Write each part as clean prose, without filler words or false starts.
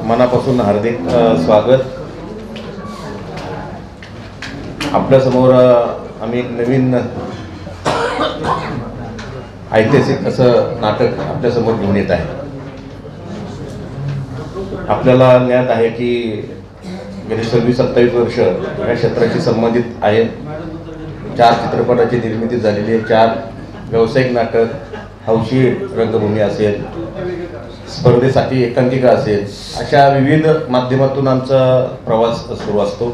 मनापासून हार्दिक स्वागत. आपल्यासमोर आम्ही एक नवीन ऐतिहासिक असं नाटक आपल्यासमोर घेऊन येत आहे. आपल्याला ज्ञात आहे की गेली 26-27 वर्ष या क्षेत्राशी संबंधित आहे. 4 चित्रपटाची निर्मिती झालेली आहे. 4 व्यावसायिक नाटक, हौशी रंगभूमी असेल, स्पर्धेसाठी एकांकिका असेल, अशा विविध माध्यमातून आमचा प्रवास सुरू असतो.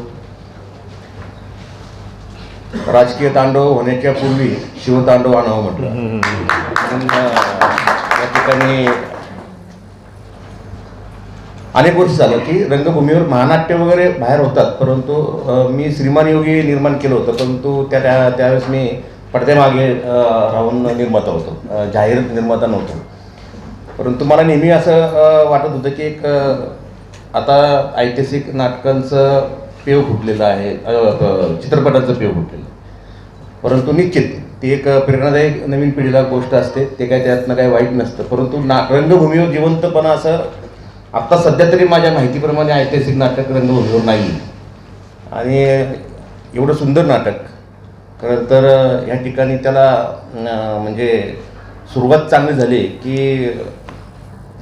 राजकीय तांडव होण्याच्या पूर्वी शिवतांडव आणावं म्हटलं. या ठिकाणी अनेक वर्ष झालं की रंगभूमीवर महानाट्य वगैरे बाहेर होतात, परंतु मी श्रीमान योगी निर्माण केलं होतं, परंतु त्यावेळेस मी पडद्यामागे राहून निर्माता होतो, जाहीर निर्माता नव्हतो. परंतु मला नेहमी असं वाटत होतं की एक आता ऐतिहासिक नाटकांचं पेव फुटलेलं आहे, चित्रपटाचं पेव फुटलेलं. परंतु निश्चित ती एक प्रेरणादायक नवीन पिढीला गोष्ट असते, ते काय त्यातनं काही वाईट नसतं. परंतु रंगभूमीवर जिवंतपणा असं आत्ता सध्या तरी माझ्या माहितीप्रमाणे ऐतिहासिक नाटक रंगभूमीवर नाही. आणि एवढं सुंदर नाटक खरं तर ह्या ठिकाणी त्याला म्हणजे सुरुवात चांगली झाली की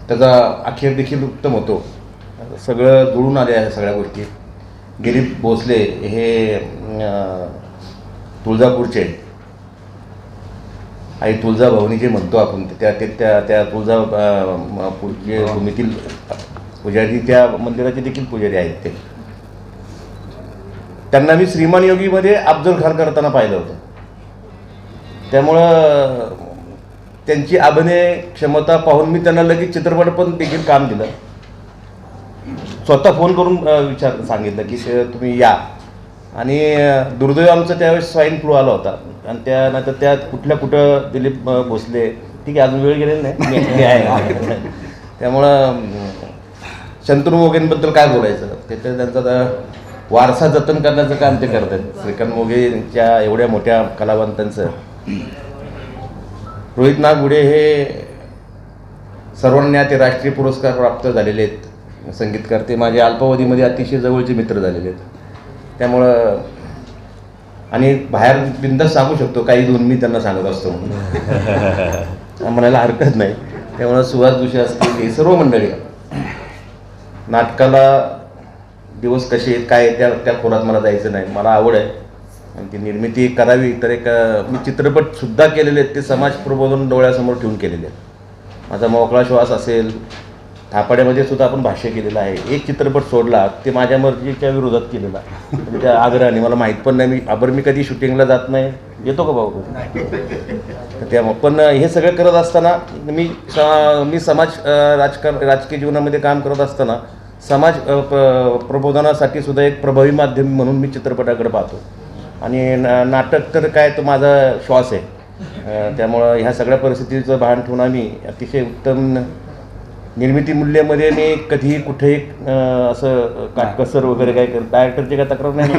त्याचा अखेर देखील उत्तम होतो. सगळं जुळून आले आहे सगळ्या गोष्टी. गिरीश भोसले हे तुळजापूरचे आई तुळजाभवानी जे म्हणतो आपण, त्या तुळजापूरचे भूमीतील पुजारी, त्या मंदिराचे देखील पुजारी आहेत. त्यांना मी श्रीमान योगीमध्ये अफजल खान करताना पाहिलं होतं. त्यामुळं त्यांची अभिनय क्षमता पाहून मी त्यांना लगेच चित्रपट पण देखील काम दिलं. स्वतः फोन करून सांगितलं की तुम्ही या. आणि दुर्दैव आमचं त्यावेळेस स्वाईन फ्लू आला होता आणि त्यानंतर त्यात कुठं दिलीप भोसले, ठीक आहे अजून वेळ गेलेली नाही आहे. त्यामुळं शंतनू मोगेंबद्दल काय बोलायचं, त्यांचा वारसा जतन करण्याचं काम ते करतात. श्रीकांत मोगेंच्या एवढ्या मोठ्या कलावंतांचं. रोहित नागगुडे हे सर्वांना ते राष्ट्रीय पुरस्कार प्राप्त झालेले आहेत संगीतकार. ते माझे अल्पावधीमध्ये अतिशय जवळचे मित्र झालेले आहेत. त्यामुळं आणि बाहेर बिनधास्त सांगू शकतो, काही दोन मी त्यांना सांगत असतो म्हणायला हरकत नाही. त्यामुळं सुहास जोशी असतील, हे सर्व मंडळी नाटकाला दिवस कसे आहेत काय त्या खोरात मला जायचं नाही. मला आवड आहे आणि ती निर्मिती करावी. तर एक मी चित्रपटसुद्धा केलेले आहेत, ते समाज प्रबोधन डोळ्यासमोर ठेवून केलेले आहेत. माझा मोकळा श्वास असेल, थापाड्यामध्ये सुद्धा आपण भाष्य केलेलं आहे. एक चित्रपट सोडला ते माझ्या मर्जीच्या विरोधात केलेला, म्हणजे त्या आग्रहाने. मला माहीत पण नाही, मी कधी शूटिंगला जात नाही. येतो का भाऊ? त्यामुळे पण हे सगळं करत असताना मी समाज राजकीय जीवनामध्ये काम करत असताना समाज प्रबोधनासाठी सुद्धा एक प्रभावी माध्यम म्हणून मी चित्रपटाकडे पाहतो. आणि नाटक तर काय तो माझा श्वास आहे. त्यामुळं ह्या सगळ्या परिस्थितीचं भान ठेवून आम्ही अतिशय उत्तम निर्मिती मूल्यामध्ये मी कधीही कुठेही असं काटकसर वगैरे काय करत, डायरेक्टरची काय तक्रार नाही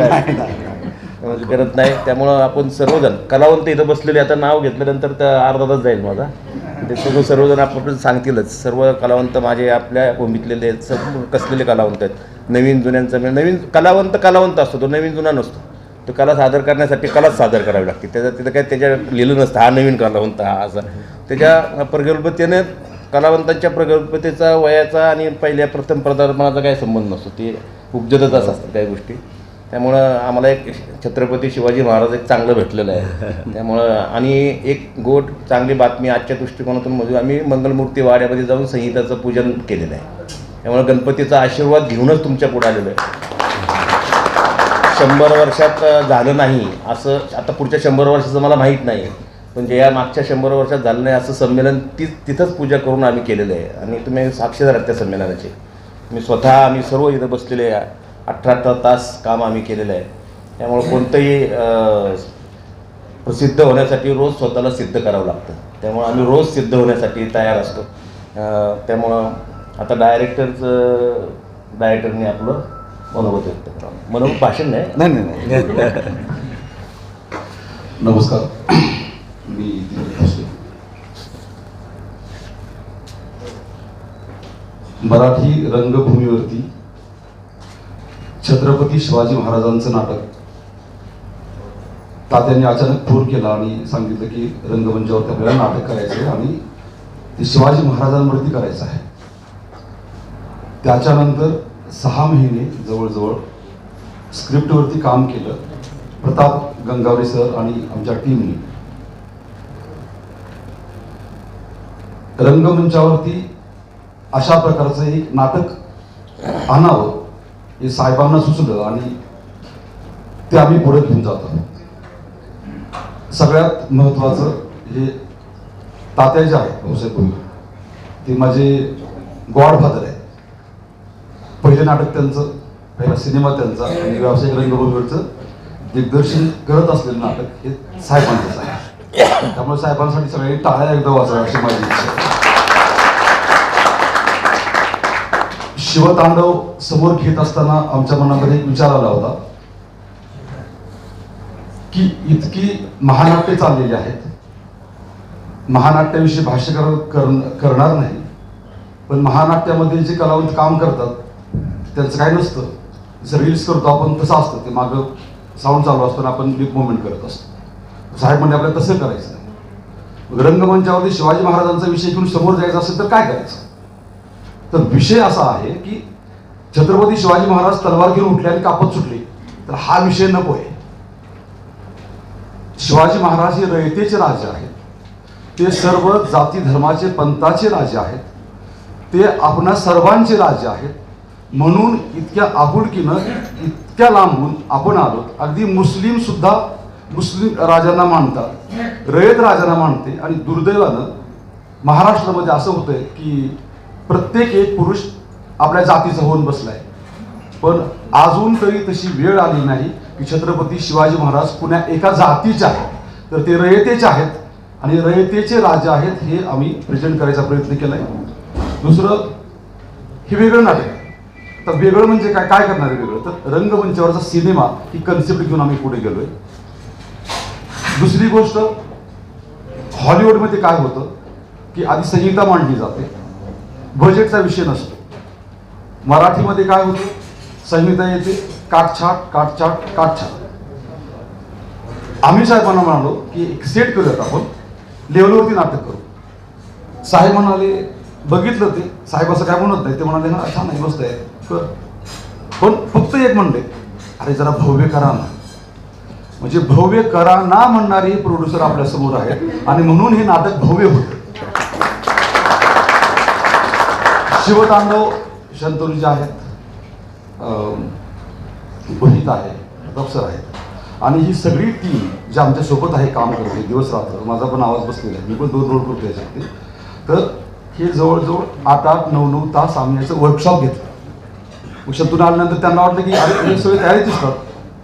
करत नाही. त्यामुळं आपण सर्वजण कलावंत इथं बसलेले, आता नाव घेतल्यानंतर तर अर्धा तास जाईल माझा, ते सगळं सर्वजण आपण सांगतीलच. सर्व कलावंत माझे आपल्या भूमीतलेले आहेत, सर्व कसलेले कलावंत आहेत. नवीन जुन्यांचा नवीन कलावंत असतो, तो नवीन जुना नसतो. तो कला सादर करण्यासाठी कलाच सादर करावी लागते. तिथं काय त्याच्या लिहिलं नसतं हा नवीन कलावंत हा असं. त्याच्या प्रगल्भतेने कलावंतांच्या प्रगल्भतेचा, वयाचा आणि पहिल्या प्रथम पदार्पणाचा काही संबंध नसतो. ते उपजतच असतात काही गोष्टी. त्यामुळं आम्हाला एक छत्रपती शिवाजी महाराज एक चांगलं भेटलेलं आहे. त्यामुळं आणि एक गोड चांगली बातमी आजच्या दृष्टिकोनातून म्हणजे आम्ही मंगलमूर्ती वाड्यामध्ये जाऊन संहिताचं पूजन केलेलं आहे. त्यामुळे गणपतीचा आशीर्वाद घेऊनच तुमच्या पुढे आलेलं आहे. 100 वर्षात झालं नाही असं, आता पुढच्या 100 वर्षाचं मला माहीत नाही, पण जे या मागच्या 100 वर्षात झालं नाही असं संमेलन तिथंच पूजा करून आम्ही केलेलं आहे. आणि तुम्ही साक्षीदार आहात त्या संमेलनाचे. आम्ही सर्व इथं बसलेले 18 तास काम आम्ही केलेलं आहे. त्यामुळं कोणतंही प्रसिद्ध होण्यासाठी रोज स्वतःला सिद्ध करावं लागतं. त्यामुळं आम्ही रोज सिद्ध होण्यासाठी तयार असतो. त्यामुळं आता डायरेक्टरने आपलं मनोगत व्यक्त करावं. मनोगत भाषण नाही. नमस्कार, मी मराठी रंगभूमीवरती छत्रपती शिवाजी महाराजांचं नाटक तात्यांनी अचानक फोन केला आणि सांगितलं की रंगमंचावरती आपल्याला नाटक करायचं आहे आणि ते शिवाजी महाराजांवरती करायचं आहे. त्याच्यानंतर 6 महिने जवळजवळ स्क्रिप्टवरती काम केलं प्रताप गंगावरे सर आणि आमच्या टीमने. रंगमंचावरती अशा प्रकारचं एक नाटक आणावं हे साहेबांना सुचलं आणि ते आम्ही पुढे घेऊन जातो. सगळ्यात महत्त्वाचं हे तात्या जे आहेत भाऊसाहेब भोईर, ते माझे गॉडफादर आहे. पहिले नाटक त्यांचं, पहिला सिनेमा त्यांचा आणि व्यावसायिक रंगभूमीवरचं दिग्दर्शन करत असलेलं नाटक हे साहेबांचंच आहे. त्यामुळे साहेबांसाठी सगळे टाळ्या एकदा वाजवा अशी माझी इच्छा आहे. शिवतांडव समोर घेत असताना आमच्या मनामध्ये एक विचार आला होता की इतकी महानाट्य चाललेली आहेत, महानाट्याविषयी भाष्य करणार नाही, पण महानाट्यामध्ये जे कलावंत काम करतात त्यांचं काय नसतं. जसं रील्स करतो आपण तसं असतं, ते मागं साऊंड चालू असताना आपण लिप मुवमेंट करत असतो. साहेब म्हणजे आपल्याला तसं करायचं नाही. मग रंगमंचावरती शिवाजी महाराजांचा विषय घेऊन समोर जायचा असेल तर काय करायचं. तर विषय असा आहे की छत्रपती शिवाजी महाराज तलवार घेऊन उठले आणि कापत सुटले, तर हा विषय नको आहे. शिवाजी महाराज हे रयतेचे राजे आहेत, ते सर्व जाती धर्माचे पंथाचे राजे आहेत, ते आपणा सर्वांचे राजे आहेत. म्हणून इतक्या आपुलकीनं इतक्या लांबून आपण आलो. अगदी मुस्लिम सुद्धा मुस्लिम राजांना मानतात, रयत राजांना मानते. आणि दुर्दैवानं महाराष्ट्रामध्ये असं होतंय की प्रत्येक एक पुरुष आपल्या जातीचा होऊन बसलाय. पण अजून तरी तशी वेळ आली नाही की छत्रपती शिवाजी महाराज पुण्या एका जातीचे आहेत, तर ते रयतेचे आहेत आणि रयतेचे राजे आहेत हे आम्ही प्रेझेंट करायचा प्रयत्न केलाय. दुसरं, हे वेगळं नाटक. तर वेगळं म्हणजे काय काय करणार आहे वेगळं, तर रंगमंचावरचा सिनेमा ही कन्सेप्ट घेऊन आम्ही पुढे गेलोय. दुसरी गोष्ट, हॉलिवूडमध्ये काय होतं की आधी संहिता मांडली जाते, बजेटचा विषय नसतो. मराठीमध्ये काय होतं, संहिता येते, काटछाट काटछाट काटछाट. आम्ही साहेबांना म्हणालो की एक सेट करूयात, आपण लेवलवरती नाटक करू. साहेब म्हणाले, बघितलं ते साहेब असं काय म्हणत नाही, ते म्हणाले ना छान नाही मस्त आहे कर. पण फक्त एक म्हणले, अरे जरा भव्य करा ना. म्हणजे भव्य करा ना म्हणणारे प्रोड्युसर आपल्या समोर आहेत आणि म्हणून हे नाटक भव्य होतं. शिवतांडव शंतनू जे आहेत, बहित आहे, प्रताप आहेत आणि ही सगळी टीम जी आमच्या सोबत आहे काम करते दिवस रात्र. माझा पण आवाज बसलेला आहे, मी पण 2 रोल करतो याच्यामध्ये. तर हे जवळजवळ 8-9 तास आम्ही याचं वर्कशॉप घेतलं. शंतनू आल्यानंतर त्यांना वाटलं की अरे हे सगळे तयारीच दिसतात,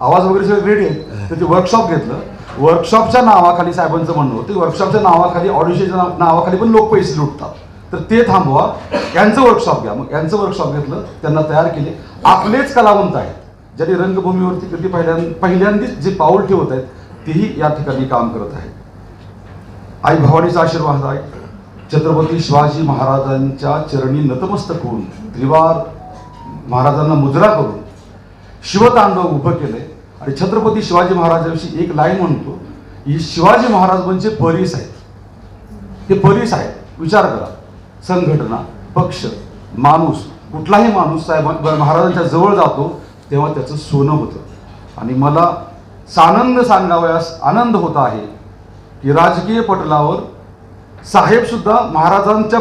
आवाज वगैरे सगळे रेडी आहे. तर ते वर्कशॉप घेतलं. वर्कशॉपच्या नावाखाली साहेबांचं म्हणणं होतं, वर्कशॉपच्या नावाखाली ऑडिशनच्या नावाखाली पण लोक पैसे लुटतात, तर ते थांबवा, यांचं वर्कशॉप घ्या. मग यांचं वर्कशॉप घेतलं, त्यांना तयार केले. आपलेच कलावंत आहेत ज्यांनी रंगभूमीवरती कधी पहिल्यांदाच जे पाऊल ठेवत आहेत तेही या ठिकाणी काम करत आहेत. आई भवानीचा आशीर्वाद आहे. छत्रपती शिवाजी महाराजांच्या चरणी नतमस्तक होऊन त्रिवार महाराजांना मुजरा करून शिवतांडव उभं केलंय. आणि छत्रपती शिवाजी महाराजांविषयी एक लाईन म्हणतो, ही शिवाजी महाराज म्हणजे परीस आहेत. हे परीस आहेत. विचार करा, संघटना, पक्ष, माणूस, कुठलाही माणूस साहेब महाराजांच्या जवळ जातो तेव्हा त्याचं सोनं होतं. आणि मला सानंद सांगावयास आनंद होत आहे की राजकीय पटलावर साहेब सुद्धा महाराजांच्या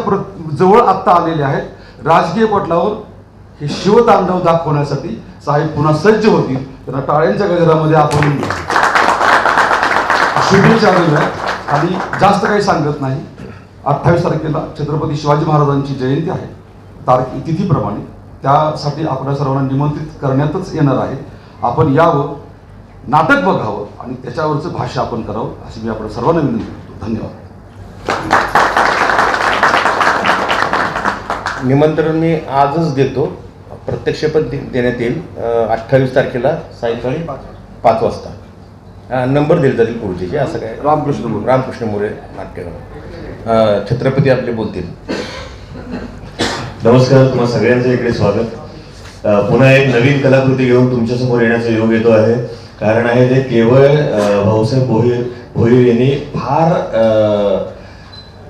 जवळ आत्ता आलेले आहेत. राजकीय पटलावर हे शिवतांडव दाखवण्यासाठी साहेब पुन्हा सज्ज होतील. त्यांना टाळ्यांच्या गजरामध्ये आपण शुभेच्छा देऊया. आणि जास्त काही सांगत नाही. 28 तारखेला छत्रपती शिवाजी महाराजांची जयंती आहे तिथीप्रमाणे, त्यासाठी आपल्या सर्वांना निमंत्रित करण्यातच येणार आहे. आपण यावं, नाटक बघावं आणि त्याच्यावरचं भाष्य आपण करावं अशी मी आपल्या सर्वांना विनंती करतो. धन्यवाद. निमंत्रण मी आजच देतो, प्रत्यक्ष पण देण्यात येईल. 28 तारखेला सायंकाळी 5 वाजता नंबर दिले जातील पुढचे. असं काय, रामकृष्ण मोरे नाट्यगृह, छत्रपती आपले बोलतील. नमस्कार, तुम्हा सगळ्यांचं इकडे स्वागत. पुन्हा एक नवीन कलाकृती घेऊन तुमच्यासमोर येण्याचा योग येतो आहे. कारण आहे ते केवळ भाऊसाहेब भोईर यांनी फार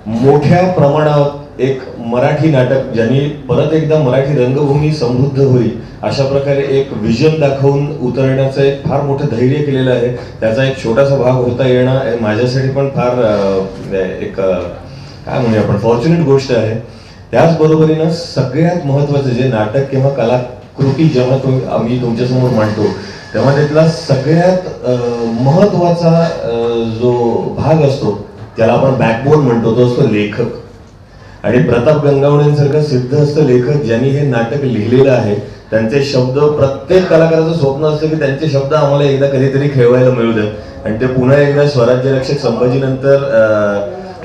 मोठ्या प्रमाणात एक मराठी नाटक, ज्यांनी परत एकदा मराठी रंगभूमी समृद्ध होईल अशा प्रकारे एक विजन दाखवून उतरण्याचं एक फार मोठं धैर्य केलेलं आहे. त्याचा एक छोटासा भाग होता येणं हे माझ्यासाठी पण फार एक काय म्हणूया आपण फॉर्च्युनेट गोष्ट आहे. त्याचबरोबरीनं सगळ्यात महत्त्वाचं जे नाटक किंवा कलाकृती जेव्हा आम्ही तुमच्यासमोर मांडतो तेव्हा त्यातला सगळ्यात महत्त्वाचा जो भाग असतो त्याला आपण बॅकबोन म्हणतो, तो असतो लेखक. आणि प्रताप गंगावणेंसारखा सिद्धहस्त लेखक ज्यांनी हे नाटक लिहिलेलं आहे, त्यांचे शब्द, प्रत्येक कलाकाराचं स्वप्न असतं की त्यांचे शब्द आम्हाला एकदा कधीतरी खेळवायला मिळू द्या. आणि ते पुन्हा एकदा स्वराज्यरक्षक संभाजीनंतर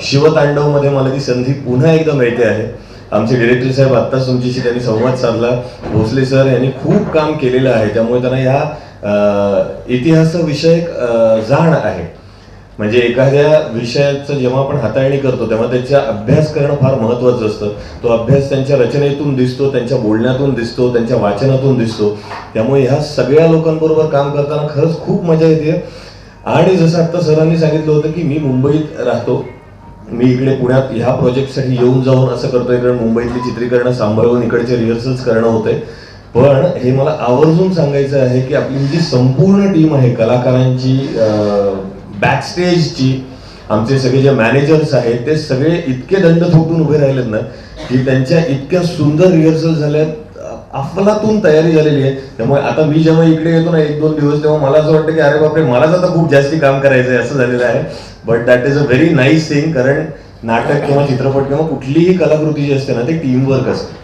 शिवतांडवमध्ये मला ती संधी पुन्हा एकदा मिळते आहे. आमचे डिरेक्टर साहेब आत्ताच तुमच्याशी त्यांनी संवाद साधला. भोसले सर यांनी खूप काम केलेलं आहे, त्यामुळे त्यांना ह्या इतिहासविषयक जाण आहे. म्हणजे एखाद्या विषयाचं जेव्हा आपण हाताळणी करतो तेव्हा त्याचा अभ्यास करणं फार महत्त्वाचं असतं. तो अभ्यास त्यांच्या रचनेतून दिसतो, त्यांच्या बोलण्यातून दिसतो, त्यांच्या वाचनातून दिसतो. त्यामुळे ह्या सगळ्या लोकांबरोबर काम करताना खरंच खूप मजा येते. आणि जसं आत्ता सरांनी सांगितलं होतं की मी मुंबईत राहतो, मी इकडे पुण्यात ह्या प्रोजेक्टसाठी येऊन जाऊन असं करतोय कारण मुंबईतली चित्रीकरणं सांभाळून इकडचे रिहर्सल्स करणं होते. पण हे मला आवर्जून सांगायचं आहे की आपली जी संपूर्ण टीम आहे कलाकारांची, बॅकस्टेजची, आमचे सगळे जे मॅनेजर्स आहेत ते सगळे इतके दंड थोटून उभे राहिलेत ना की त्यांच्या इतक्या सुंदर रिहर्सल झाल्यात, अफलातून तयारी झालेली आहे. त्यामुळे आता मी जेव्हा इकडे येतो ना 1-2 दिवस, तेव्हा मला असं वाटतं की अरे बापरे, मलाच आता खूप जास्ती काम करायचं आहे असं झालेलं आहे. But that is a very nice thing. कारण नाटक किंवा चित्रपट किंवा कुठलीही कलाकृती जी असते ना ते टीमवर्क असते.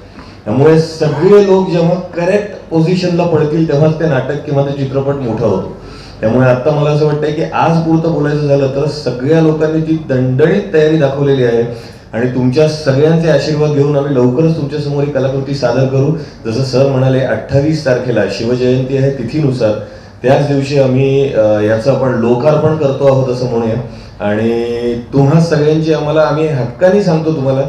त्यामुळे सगळे लोक जेव्हा करेक्ट पोझिशनला पडतील तेव्हाच ते नाटक किंवा ते चित्रपट मोठा होतो. त्यामुळे आता मला असं वाटतंय की आज पुरतं बोलायचं झालं तर सगळ्या लोकांनी ती दणदणीत तयारी दाखवलेली आहे. आणि तुमच्या सगळ्यांचे आशीर्वाद घेऊन आम्ही लवकरच तुमच्यासमोर ही कलाकृती सादर करू. जसं सर म्हणाले 28 तारखेला शिवजयंती आहे, तिथीनुसार त्याच दिवशी आम्ही याचं आपण लोकार्पण करतो आहोत असं म्हणूया. आणि तुम्हा सगळ्यांची आम्ही हक्काने सांगतो तुम्हाला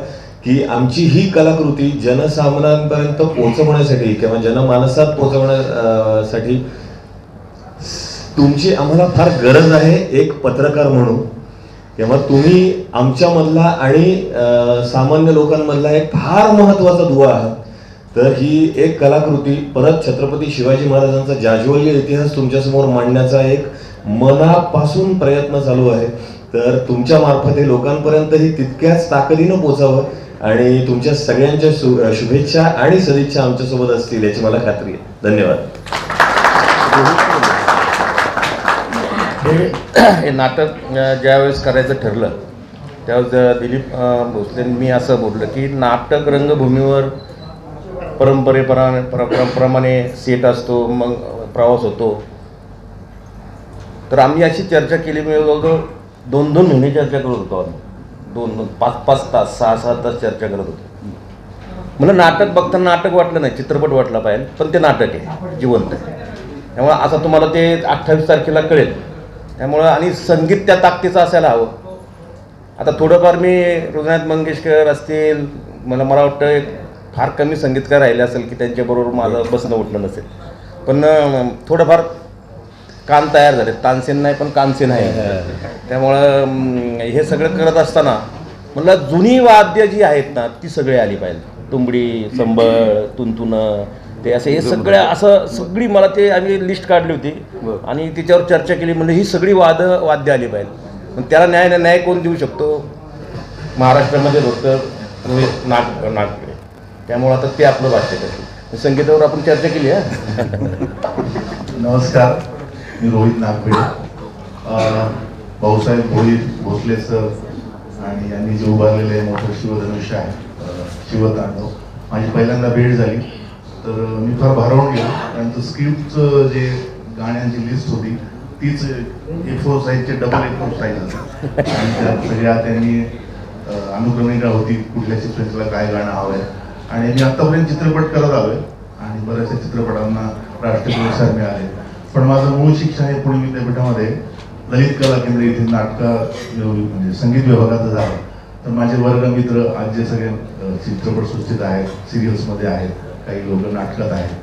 की आमची ही कलाकृती जनसामान्यांपर्यंत पोहोचवण्यासाठी किंवा जनमानसात पोहोचवण्यासाठी तुमची आम्हाला फार गरज आहे एक पत्रकार म्हणून. तेव्हा तुम्ही आमच्यामधला आणि सामान्य लोकांमधला एक फार महत्त्वाचा दुवा आहात. तर ही एक कलाकृती परत छत्रपती शिवाजी महाराजांचा जाज्वल्य इतिहास तुमच्यासमोर मांडण्याचा एक मनापासून प्रयत्न चालू आहे. तर तुमच्या मार्फत हे लोकांपर्यंतही तितक्याच ताकदीनं पोचावं आणि तुमच्या सगळ्यांच्या शुभेच्छा आणि सदिच्छा आमच्यासोबत असतील याची मला खात्री आहे. धन्यवाद. हे नाटक ज्यावेळेस करायचं ठरलं त्यावेळेस दिलीप भोसलेंनी मी असं बोललं की नाटक रंगभूमीवर परंपरेप्रमाणे सेट असतो, मग प्रवास होतो. तर आम्ही अशी चर्चा केली, मी जवळजवळ 2-2 महिने चर्चा करत होतो. आम्ही 5-5 तास 6-6 तास चर्चा करत होतो. मला नाटक बघताना नाटक वाटलं नाही, चित्रपट वाटला पाहिजे, पण ते नाटक आहे, जिवंत आहे. त्यामुळे आता तुम्हाला ते 28 तारखेला कळेल. त्यामुळं आणि संगीत त्या ताकदीचं असायला हवं. आता थोडंफार मी हृदयनाथ मंगेशकर असतील, मला वाटतं फार कमी संगीतकार राहिले असेल की त्यांच्याबरोबर माझं बसणं उठलं नसेल. पण थोडंफार कान तयार झाले, तानसेन नाही पण कानसेन आहे. त्यामुळं हे सगळं करत असताना म्हणलं जुनी वाद्य जी आहेत ना ती सगळी आली पाहिजे. तुंबडी, संबळ, तुंतुनं, ते असे हे सगळ्या असं सगळी मला ते आम्ही लिस्ट काढली होती आणि तिच्यावर चर्चा केली. म्हणजे ही सगळी वाद्य आली पाहिजे. पण त्याला न्याय कोण देऊ शकतो? महाराष्ट्रामध्ये फक्त नागपुरे. त्यामुळं आता ते आपलं भाष्य करतो. संगीतावर आपण चर्चा केली आहे. नमस्कार, मी रोहित नागपेडे. भाऊसाहेब भोसले सर आणि यांनी जे उभारलेले मोठं शिवधनुष्य आहे, शिवतांडव, माझी पहिल्यांदा भेट झाली. तर मी फार भारावून गेलो. कारण स्क्रिप्टचं जे गाण्यांची लिस्ट होती तीच A4 साईजचे डबल A4 साईज होती. आणि त्यात सगळ्या त्यांनी अनुक्रमिका होती कुठल्या सिक्वेन्सला काय गाणं हवं आहे. आणि मी आत्तापर्यंत चित्रपट करत आलोय आणि बऱ्याचशा चित्रपटांना राष्ट्रीय पुरस्कार मिळाले. पण माझं मूळ शिक्षण हे पुणे विद्यापीठामध्ये ललित कला केंद्र इथे नाटक म्हणजे संगीत विभागाचं झालं. तर माझे वर्गमित्र आज जे सगळे चित्रपटसृष्टीत आहेत, सिरियल्समध्ये आहेत, काही लोक नाटकात आहेत.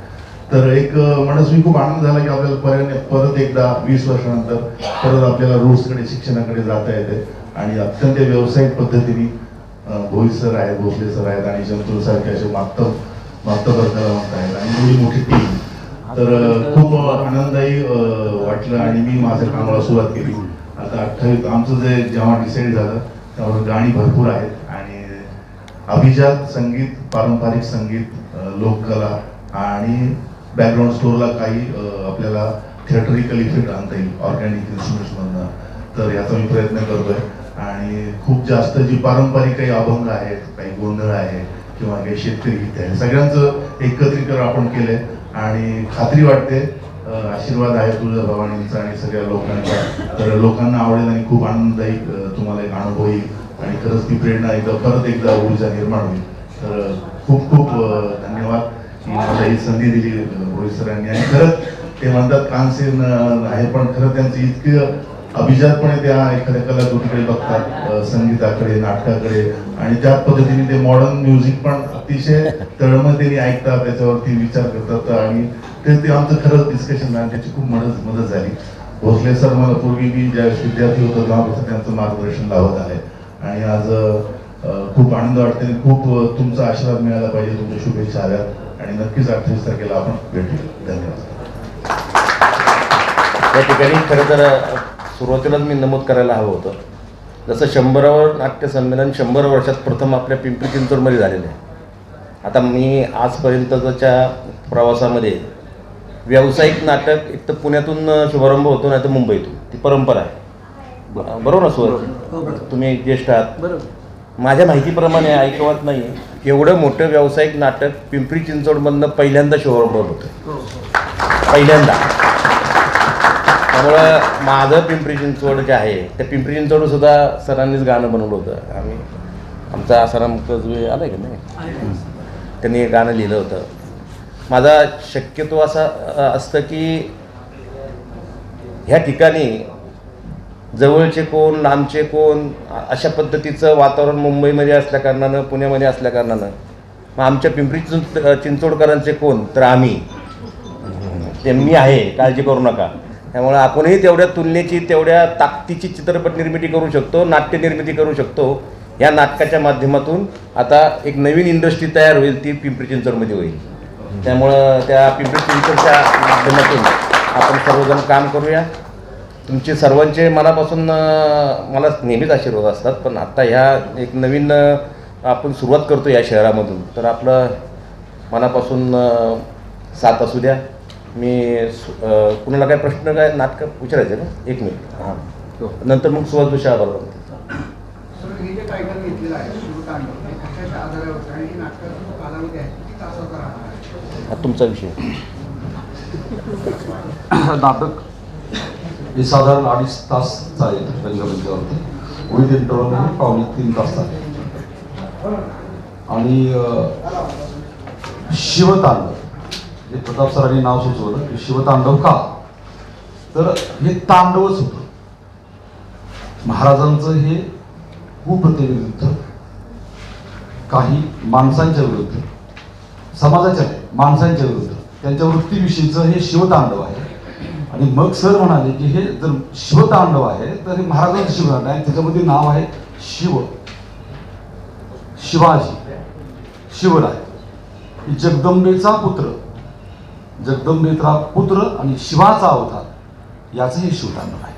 तर एक मनस्वी खूप आनंद झाला की आपल्याला परत एकदा 20 वर्षानंतर परत आपल्याला रूट्सकडे, शिक्षणाकडे जाता येते आणि अत्यंत व्यावसायिक पद्धतीने भोईर सर आहेत, भोसले सर आहेत आणि जंतूर सारखे असे मागतं आहेत आणि एवढी मोठी टीम. तर खूप आनंददायी वाटलं आणि मी माझ्या कामाला सुरुवात केली. आता 28 आमचं जे जेव्हा डिसाईड झालं त्यावर गाणी भरपूर आहेत आणि अभिजात संगीत, पारंपरिक संगीत, लोककला आणि बॅकग्राऊंड स्कोरला काही आपल्याला थिएटरिकल इफेक्ट आणता येईल ऑर्गॅनिक इन्स्ट्रुमेंट्समधनं. तर याचा मी प्रयत्न करतोय आणि खूप जास्त जी पारंपरिक काही अभंग आहेत, काही गोंधळ आहे किंवा काही शेतकरी गीत आहे, सगळ्यांचं एकत्रीकरण आपण केलंय आणि खात्री वाटते आशीर्वाद आहे तुळजा भवानींचा आणि सगळ्या लोकांचा. तर लोकांना आवडेल आणि खूप आनंददायी तुम्हाला एक अनुभव येईल आणि खरंच ती प्रेरणा परत एकदा ऊर्जा निर्माण होईल. तर खूप खूप धन्यवाद की मला ही संधी दिली भोईर सरांनी. आणि खरंच ते म्हणतात कानसेन आहे, पण खरं त्यांचं इतकं अभिजातपणे त्या एखाद्या कलाकृतीकडे बघतात, संगीताकडे, नाटकाकडे आणि त्याच पद्धतीने ते मॉडर्न म्युझिक पण अतिशय तळमळीने ऐकतात, त्याच्यावरती विचार करतात आणि ते आमचं खरंच डिस्कशन झालं, त्याची खूप मदत झाली. भोसले सर मला पूर्वी मी ज्यावेळेस विद्यार्थी होतो तेव्हापासून त्यांचं मार्गदर्शन लावत आहे आणि आज खूप आनंद वाटते. खूप तुमचा आशीर्वाद मिळाला पाहिजे, तुमच्या शुभेच्छा हव्यात आणि नक्कीच 28 तारखेला आपण भेटू. धन्यवाद. या ठिकाणी खरं तर सुरुवातीलाच मी नमूद करायला हवं होतं, जसं 100वर नाट्य संमेलन 100 वर्षात प्रथम आपल्या पिंपरी चिंचवडमध्ये झालेलं आहे. आता मी आजपर्यंतच्या प्रवासामध्ये व्यावसायिक नाटक एक तर पुण्यातून शुभारंभ होतो, नाही तर मुंबईतून, ती परंपरा आहे. बरोबर ना सुरुवात? तुम्ही ज्येष्ठ आहात. माझ्या माहितीप्रमाणे ऐकवत नाही, एवढं मोठं व्यावसायिक नाटक पिंपरी चिंचवडमधनं पहिल्यांदा शुभारंभ होतं, पहिल्यांदा. त्यामुळं माझं पिंपरी चिंचवड जे आहे त्या पिंपरी चिंचवडसुद्धा सरांनीच गाणं बनवलं होतं. आमचा आसाराम कजवे आला आहे का नाही, त्यांनी गाणं लिहिलं होतं. माझा शक्यतो असा असतं की ह्या ठिकाणी जवळचे कोण, लांबचे कोण, अशा पद्धतीचं वातावरण मुंबईमध्ये असल्याकारणानं, पुण्यामध्ये असल्याकारणानं मग आमच्या पिंपरी चिंचवडकरांचे कोण, तर आम्ही, ते मी आहे, काळजी करू नका. त्यामुळे आपणही तेवढ्या तुलनेची, तेवढ्या ताकदीची चित्रपट निर्मिती करू शकतो, नाट्य निर्मिती करू शकतो. या नाटकाच्या माध्यमातून आता एक नवीन इंडस्ट्री तयार होईल, ती पिंपरी चिंचवडमध्ये होईल. त्यामुळं त्या पिंपरी चिंचवडच्या माध्यमातून आपण सर्वजण काम करूया. तुमचे सर्वांचे मनापासून मला नेहमीच आशीर्वाद असतात, पण आत्ता ह्या एक नवीन आपण सुरुवात करतो या शहरामधून, तर आपलं मनापासून साथ असू द्या. मी कुणाला काय प्रश्न, काय नाटकं विचारायचे ना? 1 मिनिट. हां, नंतर मग सुवास जोशी आभार मानतो. हे जे टायटल घेतलेलं आहे शिवतांडव, हे कशाच्या आधारावर आणि ही नाटकाचा कालावधी आहे किती तासाचा राहणार आहे? हा तुमचा विषय. नाटक हे साधारण 2.5 तास चालेल रंगमंचावरती. विथ इंटरव्हल 2.5-3 तास चालेल. आणि शिवतांडव हे प्रताप सरांनी नाव सुचवलं की शिवतांडव का, तर हे तांडवच होतं. महाराजांचं हे कुप्रथेविरुद्ध, काही माणसांच्या विरुद्ध, समाजाच्या माणसांच्या विरुद्ध, त्यांच्या वृत्तीविषयीचं हे शिवतांडव आहे. आणि मग सर म्हणाले की हे जर शिवतांडव आहे तर हे महाराजांचं शिवतांडव आहे, त्याच्यामध्ये नाव आहे शिव, शिवाजी, शिवराय, जगदंबेचा पुत्र, जगदंबेचा पुत्र आणि शिवाचा अवतार, याचं हे शिवतांडव आहे.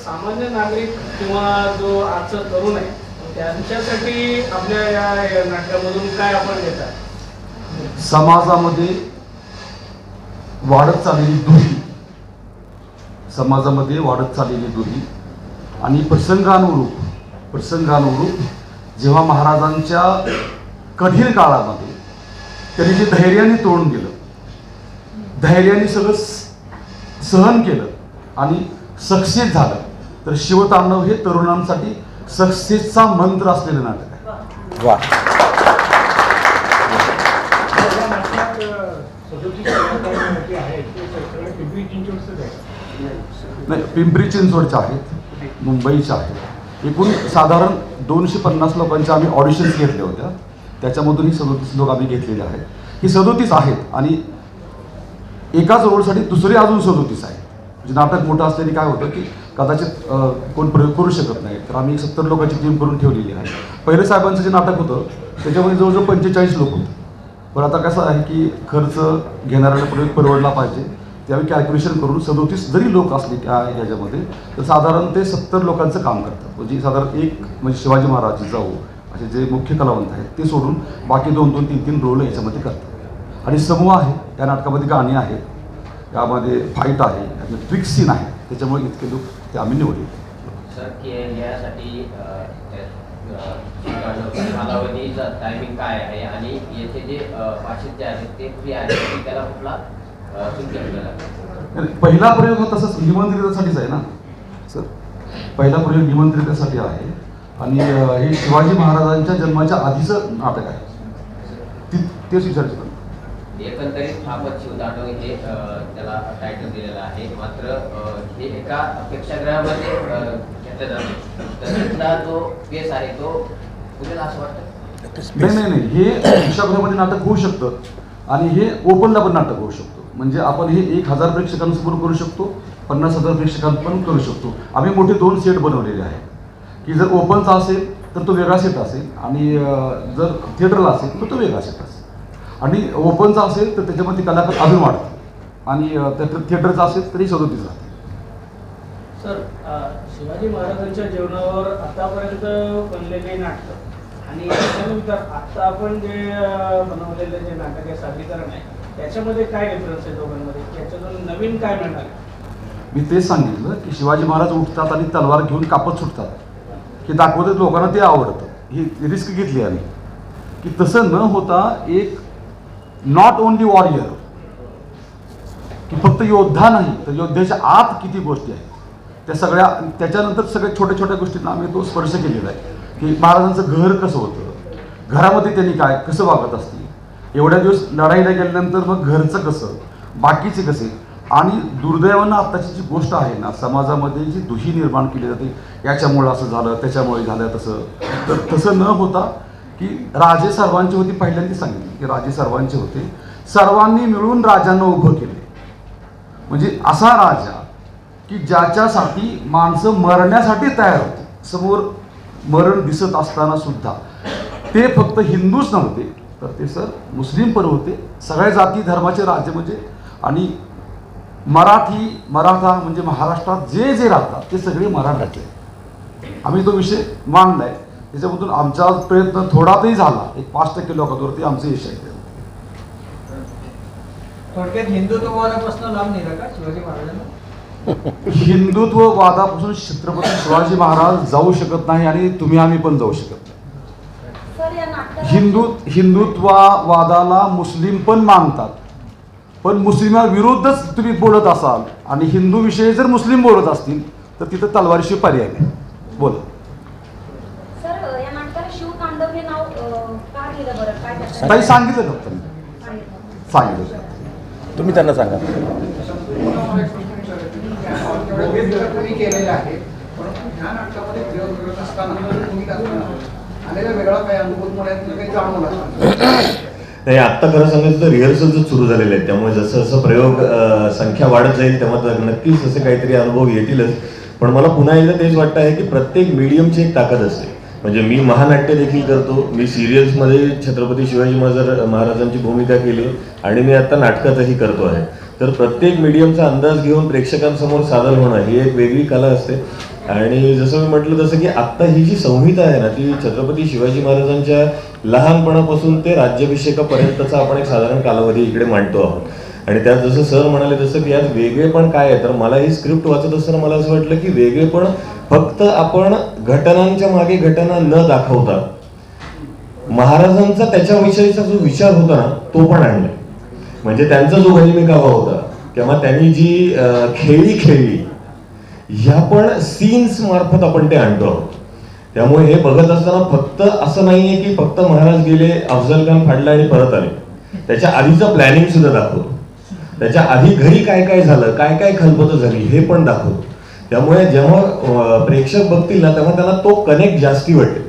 सामान्य नागरिक किंवा जो आजचा तरुण आहे त्यांच्यासाठी आपल्या या नाटकामधून काय आपण घेतात? समाजामध्ये वाढत चाललेली दुरी, समाजामध्ये वाढत चाललेली दुरी आणि प्रसंगानुरूप जेव्हा महाराजांच्या कठीण काळामध्ये त्यांनी जे धैर्याने तोंड दिलं, धैर्याने सगळं सहन केलं आणि सक्सेस झालं, तर शिवतांडव हे तरुणांसाठी सक्सेसचा मंत्र असलेलं नाटक आहे. वा. नाही, पिंपरी चिंचवडच्या आहेत, मुंबईच्या आहेत, एकूण साधारण 250 लोकांच्या आम्ही ऑडिशन्स घेतल्या होत्या. त्याच्यामधून ही 37 लोक आम्ही घेतलेले आहेत. ही 37 आहेत आणि एकाच रोलसाठी दुसरे अजून 37 आहेत. म्हणजे नाटक मोठं असल्याने काय होतं की कदाचित कोण प्रयोग करू शकत नाही, तर आम्ही 70 लोकांची टीम करून ठेवलेली आहे. पहिले साहेबांचं जे नाटक होतं त्याच्यामध्ये जवळजवळ 45 लोक होते. पण आता कसं आहे की खर्च घेणाऱ्याला प्रयोग परवडला पाहिजे, त्यावेळी कॅल्क्युलेशन करून 37 जरी लोक असले त्या ह्याच्यामध्ये तर साधारण ते 70 लोकांचं काम करतात. म्हणजे साधारण एक म्हणजे शिवाजी महाराज जाऊ असे जे मुख्य कलावंत आहेत ते सोडून बाकी 2-2, 3-3 रोल याच्यामध्ये करतात. आणि समूह आहे, या नाटकामध्ये गाणी आहेत, यामध्ये फाईट आहे, ट्रिक सीन आहे, त्याच्यामुळे इतके लोक ते आम्ही निवडले. सर की यासाठी कालावधीचा टायमिंग काय आहे आणि येथे जे भाषिक जे आहेत ते फ्री आहेत की त्याला कुठला शुल्क लागेल? पहिला प्रयोग हा तसंच निमंत्रितासाठीच आहे ना सर. पहिला प्रयोग निमंत्रितासाठी आहे आणि हे शिवाजी महाराजांच्या जन्माच्या आधीचं नाटक आहे. तेच विचारायचं. एकंदरीत आपत शिवतांडव हे त्याला टायटल दिलेलं आहे. मात्र हे एका प्रेक्षागृहामध्ये घेतलं जातं, तर तिथला जो पेस आहे तो पुढेल असं वाटतं? नाही, हे प्रेक्षागृहामध्ये नाटक होऊ शकतं आणि हे ओपनला पण नाटक होऊ शकतो. म्हणजे आपण हे 1000 प्रेक्षकांसमोर करू शकतो, 50,000 प्रेक्षकांत पण करू शकतो. आम्ही मोठे 2 सेट बनवलेले आहेत की जर ओपनचा असेल तर तो वेगळा सेट असेल आणि जर थिएटरला असेल तर तो वेगळा सेट असेल. आणि ओपनचा असेल तर त्याच्यामध्ये कलाकार अजून वाढतात आणि थिएटरचा असेल तरी 37 राहते. सर शिवाजी महाराजांच्या जीवनावर आतापर्यंत बनलेले नाटक आणि त्याच्यानंतर आता आपण जे बनवलेलं जे नाटक आहे सादरीकरण आहे त्याच्यामध्ये काय डिफरन्स आहे दोघांमध्ये? त्याच्यातून नवीन काय मिळणार? मी तेच सांगितलं की शिवाजी महाराज उठतात आणि तलवार घेऊन कापत सुटतात, हे दाखवतात लोकांना, ते आवडतं. ही रिस्क घेतली आम्ही की तसं न होता एक नॉट ओनली वॉरियर की फक्त योद्धा नाही तर योद्ध्याच्या आत किती गोष्टी आहेत त्या सगळ्या, त्याच्यानंतर सगळ्या छोट्या छोट्या गोष्टींना आम्ही तो स्पर्श केलेला आहे की महाराजांचं घर कसं होतं, घरामध्ये त्यांनी काय कसं वागत असतील, एवढ्या दिवस लढाईला गेल्यानंतर मग घरचं कसं, बाकीचे कसे. आणि दुर्दैवानं आत्ताची जी गोष्ट आहे ना समाजामध्ये जी दुही निर्माण केली जाते, याच्यामुळं असं झालं त्याच्यामुळे झालं तसं, तर तसं न होता की राजे सर्वांचे होते. पहिल्यांदा सांगितले की राजे सर्वांचे होते, सर्वांनी मिळून राजांना उभं केले. म्हणजे असा राजा की ज्याच्यासाठी माणसं मरण्यासाठी तयार होते, समोर मरण दिसत असताना सुद्धा. ते फक्त हिंदूच नव्हते तर ते सर मुस्लिम पण होते, सगळ्या जाती धर्माचे राजे. म्हणजे आणि मराठा म्हणजे महाराष्ट्रात जे जे राहतात ते सगळे मराठाचे. आम्ही तो विषय मांडलाय, त्याच्यामधून आमचा प्रयत्न थोडा तरी झाला, एक 5% लोकांवरती आमचं यश आहे. थोडक्यात हिंदुत्ववादापासून लांब नेला का शिवाजी महाराजांना? हिंदुत्ववादापासून छत्रपती शिवाजी महाराज जाऊ शकत नाही आणि तुम्ही आम्ही पण जाऊ शकत नाही. हिंदुत्ववादाला मुस्लिम पण मानतात, पण मुस्लिमाविरुद्धच तुम्ही बोलत असाल आणि हिंदू विषयी जर मुस्लिम बोलत असतील तर तिथं तलवारीशिवाय पर्याय नाही. बोला सर, या नाटकाला शिवतांडव हे नाव का दिलं बरं? काय त्याचं? ताई सांगितलं का तुम्ही? सांगितलं. तुम्ही त्यांना सांगा. तुम्ही केलेलं आहे, पण ह्या नाटकामध्ये प्रयोग करत असताना तुम्ही आलेला वेगळा काही अनुभव तुम्हाला काही जाणवला? नाही, आत्ता खरं सांगायचं तर रिहर्सलच सुरू झालेले आहेत, त्यामुळे जसं जसं प्रयोग संख्या वाढत जाईल तेव्हा नक्कीच असे काहीतरी अनुभव येतीलच. पण मला पुन्हा एकदा तेच वाटतं आहे की प्रत्येक मीडियमची एक ताकद असते. म्हणजे मी महानाट्य देखील करतो, मी सिरियल्समध्ये छत्रपती शिवाजी महाराजांची भूमिका केली आणि मी आता नाटकातही करतो आहे. तर प्रत्येक मीडियमचा अंदाज घेऊन प्रेक्षकांसमोर सादर होणं ही एक वेगळी कला असते. आणि जसं मी म्हटलं तसं की आत्ता ही जी संहिता आहे ना ती छत्रपती शिवाजी महाराजांच्या लहानपणापासून ते राज्याभिषेकापर्यंतचा आपण एक साधारण कालावधी इकडे मांडतो आहोत. आणि त्यात जसं सर म्हणाले तसं की यात वेगळेपण काय आहे, तर मला ही स्क्रिप्ट वाचत असताना मला असं वाटलं की वेगळेपण फक्त आपण घटनांच्या मागे घटना न दाखवता महाराजांचा त्याच्याविषयीचा जो विचार होता ना तो पण आणलाय. म्हणजे त्यांचा जो गनिमिकावा होता किंवा त्यांनी जी खेळी खेळली ह्या पण सीन्स मार्फत आपण ते आणतो आहोत. त्यामुळे हे बघत असताना फक्त असं नाहीये की फक्त महाराज गेले, अफजल खान फाडला आणि परत आले. त्याच्या आधीचं प्लॅनिंग सुद्धा दाखवतो, त्याच्या आधी घरी काय काय झालं, काय काय खलबतं झाली हे पण दाखवतो. त्यामुळे जेव्हा प्रेक्षक बघतील ना तेव्हा त्यांना तो कनेक्ट जास्ती वाटेल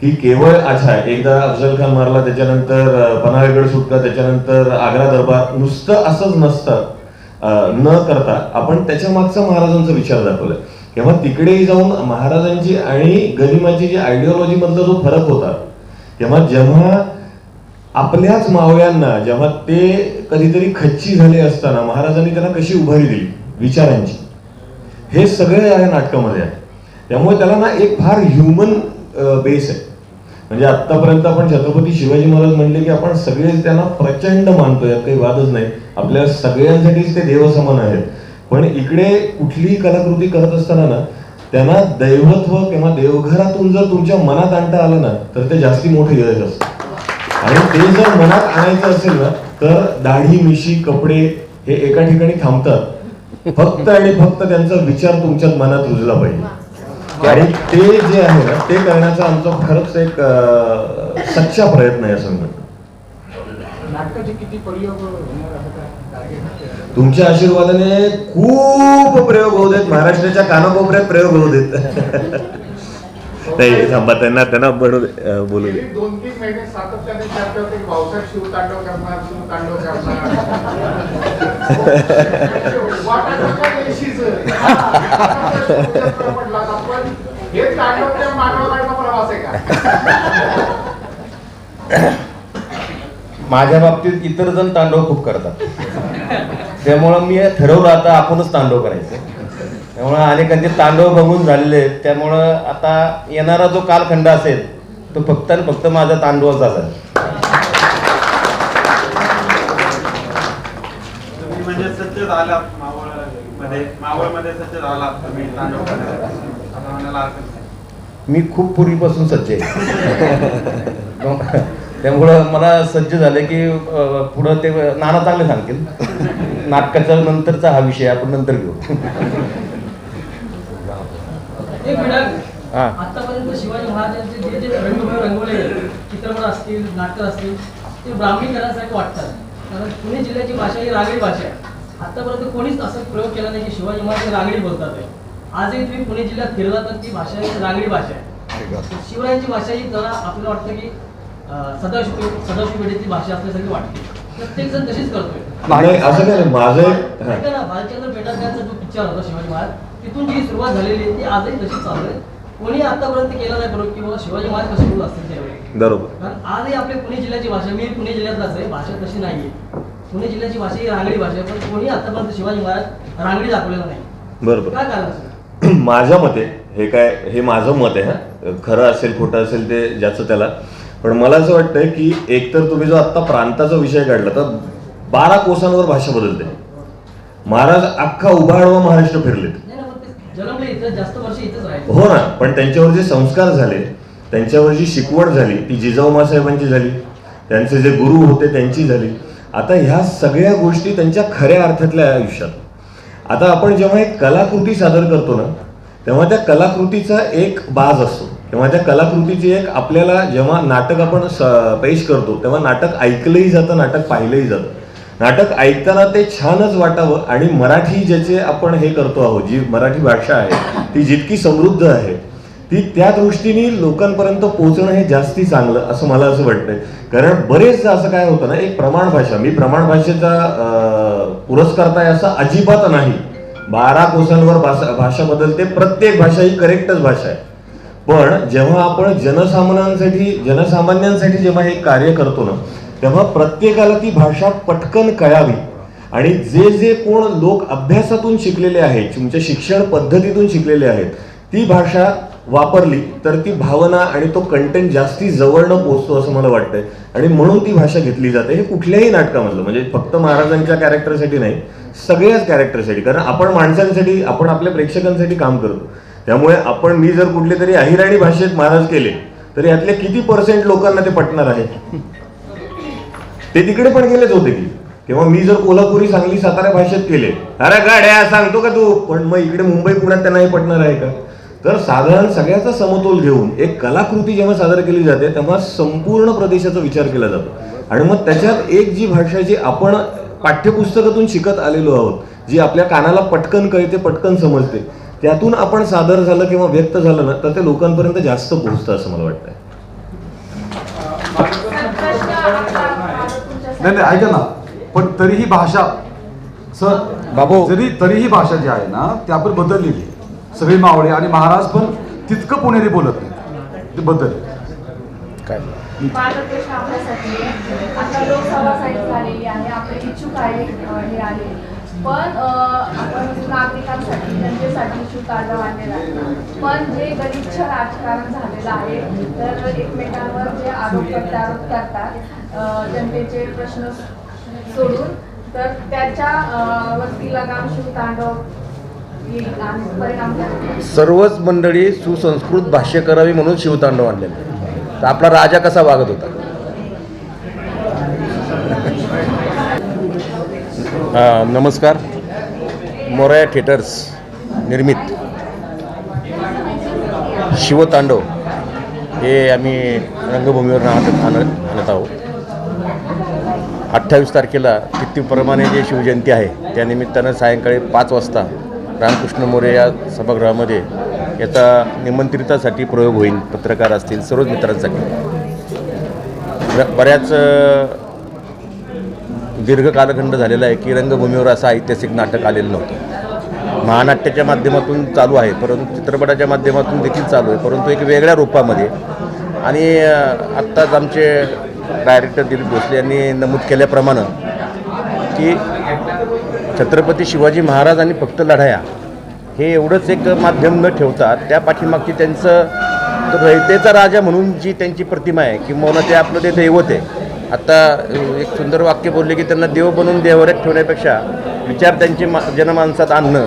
की केवळ अच्छा एकदा अफजल खान मारला त्याच्यानंतर पन्हाळगड सुटका त्याच्यानंतर आग्रा दरबार नुसतं असंच नसतं न करता आपण त्याच्या मागचा महाराजांचा विचार दाखवलाय. तेव्हा तिकडेही जाऊन महाराजांची आणि गनिमाची जी आयडिओलॉजी मधला जो फरक होता तेव्हा जेव्हा आपल्याच मावळ्यांना जेव्हा ते कधीतरी खच्ची झाले असताना महाराजांनी त्यांना कशी उभारी दिली विचारांची, हे सगळे या नाटकामध्ये आहे. त्यामुळे त्याला ना एक फार ह्युमन बेस आहे. म्हणजे आतापर्यंत आपण छत्रपती शिवाजी महाराज म्हणले की आपण सगळेच त्यांना प्रचंड मानतो, यात काही वादच नाही. आपल्या सगळ्यांसाठीच ते देवसमान आहेत. पण इकडे कुठलीही कलाकृती करत असताना ना त्यांना दैवत्व किंवा देवघरातून जर तुमच्या मनात आणता आलं ना तर ते जास्ती मोठं यश असतं. आणि ते जर मनात आणायचं असेल ना तर दाढी मिशी कपडे हे एका ठिकाणी थांबतात. फक्त आणि फक्त त्यांचा विचार तुमच्या मनात रुजला पाहिजे. आणि ते जे आहे ना ते करण्याचा आमचा खरंच एक सच्चा प्रयत्न आहे असं म्हणतो. नाटकाचे किती प्रयोग होणार असं काय टार्गेट? तुमच्या आशीर्वादाने खूप प्रयोग होऊ देत, महाराष्ट्राच्या कानाकोपऱ्यात प्रयोग होऊ देत. नाही थांबा, त्यांना बोलू दे. 2-3 महिने सातत्याने चर्चा होते की भाऊसाहेब शिवतांडव करणार, शिवतांडव करणार. वाटायचं काय येशीचं? म्हटलं आपण हे तांडव त्या मानवाचा प्रवास आहे का? माझ्या बाबतीत इतर जण तांडव खूप करतात, त्यामुळं मी ठरवलं आता आपणच तांडव करायचं. त्यामुळं अनेकांचे तांडव बघून झालेले आहेत. त्यामुळं आता येणारा जो कालखंड असेल तो फक्त आणि फक्त माझा तांडवच असेल. तुम्ही म्हणजे सज्ज झालात मावळमध्ये सज्ज झालात तुम्ही तांडव करायला आता म्हणायला हरकत नाही. मी खूप पूर्वीपासून सज्ज आहे. त्यामुळं मला सज्ज झालं की पुढं ते नाना चांगले सांगतील. नाटकाच्या नंतरचा हा विषय आपण नंतर घेऊ. एक मिनिट. हा. आतापर्यंत शिवाजी महाराजांचे जे जे रंगभूमी रंगवले चित्रपट असतील नाटक असतील ते ब्राह्मणीकरणासारखे वाटतात. कारण पुणे जिल्ह्याची भाषा ही रांगडी भाषा आहे. आतापर्यंत कोणीच असं प्रयोग केला नाही की शिवाजी महाराज रांगडी बोलतात. आजही तुम्ही पुणे जिल्ह्यात फिरला तर ती भाषा ही रांगडी भाषा आहे. शिवरायांची भाषा ही जरा आपल्याला वाटतं की सदाशिव पेढीची भाषा असल्यासारखी वाटते. प्रत्येक जण तशीच करतोय. नाही असं काय नाही. माझं भालचंद्र पेटारकरांचा जो पिक्चर होता शिवाजी महाराज तिथून जी सुरुवात झालेली आहे ती आजही तशीच चालू आहे. कोणी आतापर्यंत केलं नाही बरोबर की बाबा शिवाजी महाराज कसे बोलत असतील त्यावेळी. बरोबर. कारण आजही आपल्या पुणे जिल्ह्याची भाषा, मी पुणे जिल्ह्यातलाच आहे, भाषा तशी नाहीये. पुणे जिल्ह्याची भाषा ही रांगडी भाषा आहे. पण कोणी आतापर्यंत शिवाजी महाराज रांगडी दाखवलेला नाही. बरोबर. काय कारण असेल? माझ्या मते हे माझं मत आहे. हा खरं असेल खोटं असेल ते ज्याचं त्याला. पण मला असं वाटतंय की एकतर तुम्ही जो आत्ता प्रांताचा विषय काढला तर 12 कोसांवर भाषा बदलते. महाराज अख्खा उभाडवा महाराष्ट्र फिरलेत. जन्मले इथं, जास्त वर्ष इथंच राहिले. हो ना. पण त्यांच्यावर जे संस्कार झाले, त्यांच्यावर जी शिकवण झाली ती जिजाऊ मासाहेबांची झाली, त्यांचे जे गुरु होते त्यांची झाली. आता ह्या सगळ्या गोष्टी त्यांच्या खऱ्या अर्थातल्या आयुष्यात. आता आपण जेव्हा एक कलाकृती सादर करतो ना तेव्हा त्या कलाकृतीचा एक बाज असतो, तेव्हा त्या कलाकृतीची एक आपल्याला जेव्हा नाटक आपण पेश करतो तेव्हा नाटक ऐकलंही जातं, नाटक पाहिलंही जातं. नाटक ऐकताना ते छानच वाटावं. आणि मराठी ज्याचे आपण हे करतो आहोत, जी मराठी भाषा आहे ती जितकी समृद्ध आहे ती त्या दृष्टीने लोकांपर्यंत पोहोचणं हे जास्ती चांगलं असं मला असं वाटतंय. कारण बरेचदा असं काय होतं ना, एक प्रमाण भाषा, मी प्रमाण भाषेचा पुरस्कारता आहे असं अजिबात नाही. 12 कोसांवर भाषा बदलते, प्रत्येक भाषा ही करेक्टच भाषा आहे. पण जेव्हा आपण जनसामान्यांसाठी जेव्हा हे कार्य करतो ना तेव्हा प्रत्येकाला ती भाषा पटकन कळावी. आणि जे जे कोण लोक अभ्यासातून शिकलेले आहेत, तुमच्या शिक्षण पद्धतीतून शिकलेले आहेत, ती भाषा वापरली तर ती भावना आणि तो कंटेंट जास्ती जवळनं पोहोचतो असं मला वाटतंय. आणि म्हणून ती भाषा घेतली जाते. हे कुठल्याही नाटकामधलं, म्हणजे फक्त महाराजांच्या कॅरेक्टरसाठी नाही, सगळ्याच कॅरेक्टरसाठी. कारण आपण माणसांसाठी, आपण आपल्या प्रेक्षकांसाठी काम करतो. त्यामुळे मी जर कुठले तरी अहिराणी भाषेत महाराज केले तर यातले किती % लोकांना ते पटणार आहे? ते तिकडे पण गेलेच होते की. किंवा मी जर कोल्हापुरी, सांगली, सातारा भाषेत केले, अरे गाड्या सांगतो का तू, पण मग इकडे मुंबई पुण्यात त्यांनाही पटणार आहे का? तर साधारण सगळ्याचा समतोल घेऊन एक कलाकृती जेव्हा सादर केली जाते तेव्हा संपूर्ण प्रदेशाचा विचार केला जातो. आणि मग त्याच्यात एक जी भाषा जी आपण पाठ्यपुस्तकातून शिकत आलेलो आहोत, जी आपल्या कानाला पटकन कळते, पटकन समजते, त्यातून आपण सादर झालं किंवा व्यक्त झालं ना तर ते लोकांपर्यंत जास्त पोहोचतं असं मला वाटतंय. नाही नाही ऐका ना, पण तरीही भाषा सर बाबू. तरीही भाषा जी आहे ना ती आपण बदललेली आहे. सगळे मावळे आणि महाराज पण तितकं पुणेरी बोलत नाही, ते बदल काय पालकप्रश्न आपल्यासाठी आता लोकसभा साईड झालेली आहे, आपले इच्छुक आहे हे आहे, पण आपण नागरिकांसाठी जनतेसाठी इच्छुक काढलं मानलेला आहे. पण जे गलिच्छ राजकारण झालेलं आहे, तर एकमेकांवर जे आरोप करतात जनतेचे प्रश्न सोडून, तर त्याच्या वरती लगाम शिवतांडव येईल आणि परिणाम झाले. सर्वच मंडळी सुसंस्कृत भाष्य करावी म्हणून शिवतांडव आणलेलं. तर आपला राजा कसा वागत होता? नमस्कार. मोरया थिएटर्स निर्मित शिवतांडव हे आम्ही रंगभूमीवर आणत आहोत. 28 तारखेला तिथीप्रमाणे जे शिवजयंती आहे त्या निमित्तानं सायंकाळी 5 वाजता रामकृष्ण मोरे या सभागृहामध्ये याचा निमंत्रितासाठी प्रयोग होईल. पत्रकार असतील, सर्वच मित्रांसाठी. बऱ्याच दीर्घ कालखंड झालेला आहे की रंगभूमीवर असं ऐतिहासिक नाटक आलेलं नव्हतं. महानाट्याच्या माध्यमातून चालू आहे, परंतु चित्रपटाच्या माध्यमातून देखील चालू आहे, परंतु एक वेगळ्या रूपामध्ये. आणि आत्ताच आमचे डायरेक्टर दिलीप भोसले यांनी नमूद केल्याप्रमाणे की छत्रपती शिवाजी महाराज आणि फक्त लढाया हे एवढंच एक माध्यम न ठेवता त्या पाठीमागची त्यांचं रयतेचा राजा म्हणून जी त्यांची प्रतिमा आहे किंवा ते आपलं ते दैवत आहे. आता एक सुंदर वाक्य बोलले की त्यांना देव बनवून देवाऱ्यात ठेवण्यापेक्षा विचार त्यांचे जनमानसात आणणं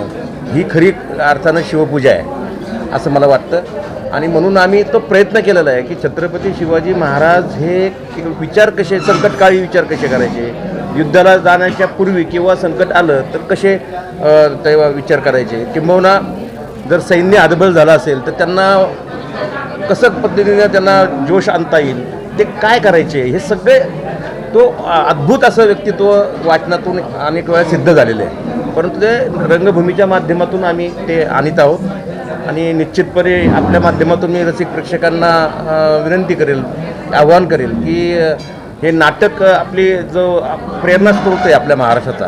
ही खरी अर्थानं शिवपूजा आहे असं मला वाटतं. आणि म्हणून आम्ही तो प्रयत्न केलेला आहे की छत्रपती शिवाजी महाराज हे विचार कसे, संकटकाळी विचार कसे करायचे, युद्धाला जाण्याच्या पूर्वी किंवा संकट आलं तर कसे तेव्हा विचार करायचे, किंबहुना जर सैन्य हतबल झालं असेल तर त्यांना कसं पद्धतीने त्यांना जोश आणता येईल, ते काय करायचे, हे सगळे तो अद्भुत असं व्यक्तित्व वाचनातून अनेक वेळा सिद्ध झालेलं आहे. परंतु ते रंगभूमीच्या माध्यमातून आम्ही ते आणत आहोत. आणि निश्चितपणे आपल्या माध्यमातून मी रसिक प्रेक्षकांना विनंती करेल, आवाहन करेल की हे नाटक आपली जो प्रेरणास्रोत आहे आपल्या महाराष्ट्राचा,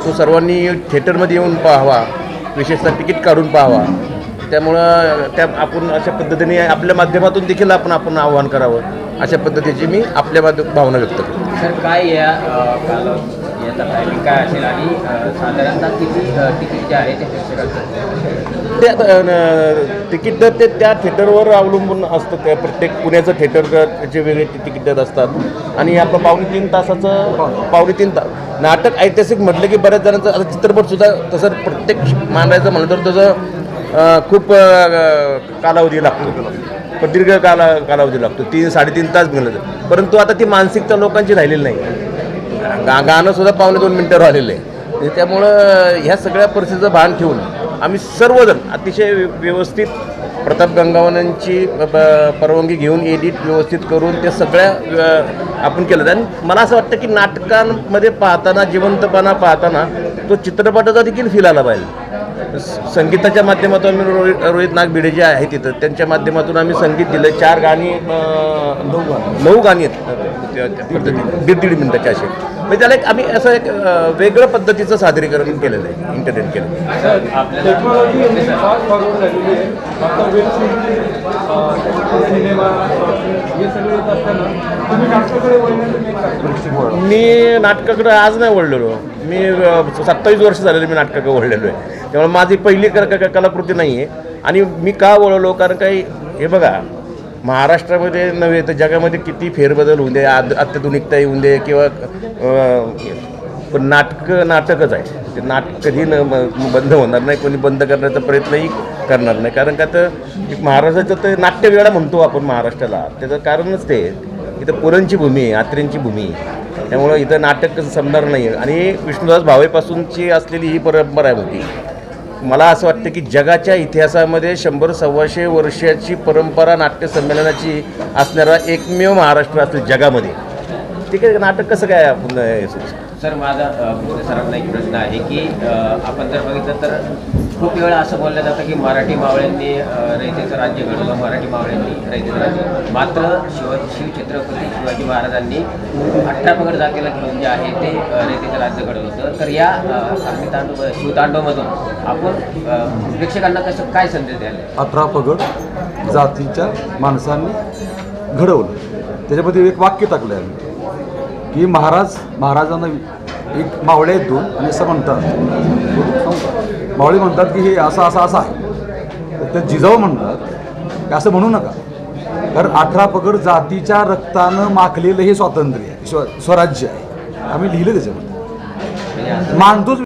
तो सर्वांनी थिएटरमध्ये येऊन पाहावा, विशेषतः तिकीट काढून पाहावा. त्यामुळं आपण अशा पद्धतीने आपल्या माध्यमातून देखील आपण आवाहन करावं, अशा पद्धतीची मी आपल्या भावना व्यक्त करतो. सर, काय याचा टायमिंग काय असेल आणि साधारणतः किती तिकीट जे आहे ते तिकीट दर ते त्या थिएटरवर अवलंबून असतं. त्या प्रत्येक पुण्याचं थिएटर त्याचे वेगळे तिकीट दर असतात. आणि आपलं 2.5-3 तासाचं 2.5-3 तास नाटक ऐतिहासिक म्हटलं की बऱ्याच जणांचं आता चित्रपटसुद्धा तसं प्रत्येक मांडायचं म्हणलं तर त्याचं खूप कालावधी लागतो, प्रदीर्घ कालावधी लागतो. 3-3.5 तास मिळतं. परंतु आता ती मानसिकता लोकांची राहिलेली नाही. गाणंसुद्धा 1.25 मिनिटावर आलेलं आहे. त्यामुळं ह्या सगळ्या परिस्थितीचं भान ठेवून आम्ही सर्वजण अतिशय व्यवस्थित प्रताप गंगावणांची परवानगी घेऊन एडिट व्यवस्थित करून ते सगळ्या आपण केलं. आणि मला असं वाटतं की नाटकांमध्ये पाहताना, जिवंतपणा पाहताना तो चित्रपटाचा देखील फील आला पाहिजे. संगीताच्या माध्यमातून आम्ही रोहित नाग भिडे जे आहे तिथं त्यांच्या माध्यमातून आम्ही संगीत दिलं. 4 गाणी 9 गाणी आहेत पद्धतीने 1.5 मिनिटाचे असे. म्हणजे त्याला एक आम्ही असं एक वेगळं पद्धतीचं सादरीकरण केलेलं आहे, एंटरटेन केलं. मी नाटकाकडे आज नाही वळलेलो. मी 27 वर्ष झालेले मी नाटकाकडे वळलेलो आहे. त्यामुळे माझी पहिली कलाकृती नाही आहे. आणि मी का वळलो, कारण काही हे बघा, महाराष्ट्रामध्ये नव्हे तर जगामध्ये किती फेरबदल होऊन दे, अत्याधुनिकता येऊन दे किंवा पण नाटकच आहे. ते नाटक कधी बंद होणार नाही, कोणी बंद करण्याचा प्रयत्नही करणार नाही. कारण का तर महाराष्ट्राचं तर नाट्यवेळा म्हणतो आपण महाराष्ट्राला, त्याचं कारणच ते इथं पुरणची भूमी आहे, आत्र्यांची भूमी आहे. त्यामुळं इथं नाटक कसं संपणार नाही आहे. आणि विष्णुदास भावेपासूनची असलेली ही परंपरा आहे मोठी. मला असं वाटतं की जगाच्या इतिहासामध्ये 100-125 वर्षाची परंपरा नाट्य संमेलनाची असणारा एकमेव महाराष्ट्र असेल जगामध्ये. ठीक आहे, नाटक कसं काय आपण सर, माझा सरांना एक प्रश्न आहे की आपण जर बघितलं तर खूप वेळा असं बोललं जातं की मराठी मावळ्यांनी रयतेचं राज्य घडवलं, मराठी मावळ्यांनी रयतेचं राज्य. मात्र शिवछत्रपती शिवाजी महाराजांनी 18 पगड जातीला घेऊन जे आहे ते रयतेचं राज्य घडवलं होतं. तर या शिवतांडवमधून आपण प्रेक्षकांना कसं काय संदेश द्याल? 18 पगड जातीच्या माणसांनी घडवलं. त्याच्यामध्ये एक वाक्य टाकलं आहे आम्ही की महाराजांना एक मावळे आहेत दोन आणि असं म्हणतात, मावळे म्हणतात की हे असं असं असं आहे. तर ते जिजाऊ म्हणतात की असं म्हणू नका, कारण 18 पगड जातीच्या रक्तानं माखलेलं हे स्वातंत्र्य आहे, स्वराज्य आहे. आम्ही लिहिलं त्याच्यामध्ये, मानतोच.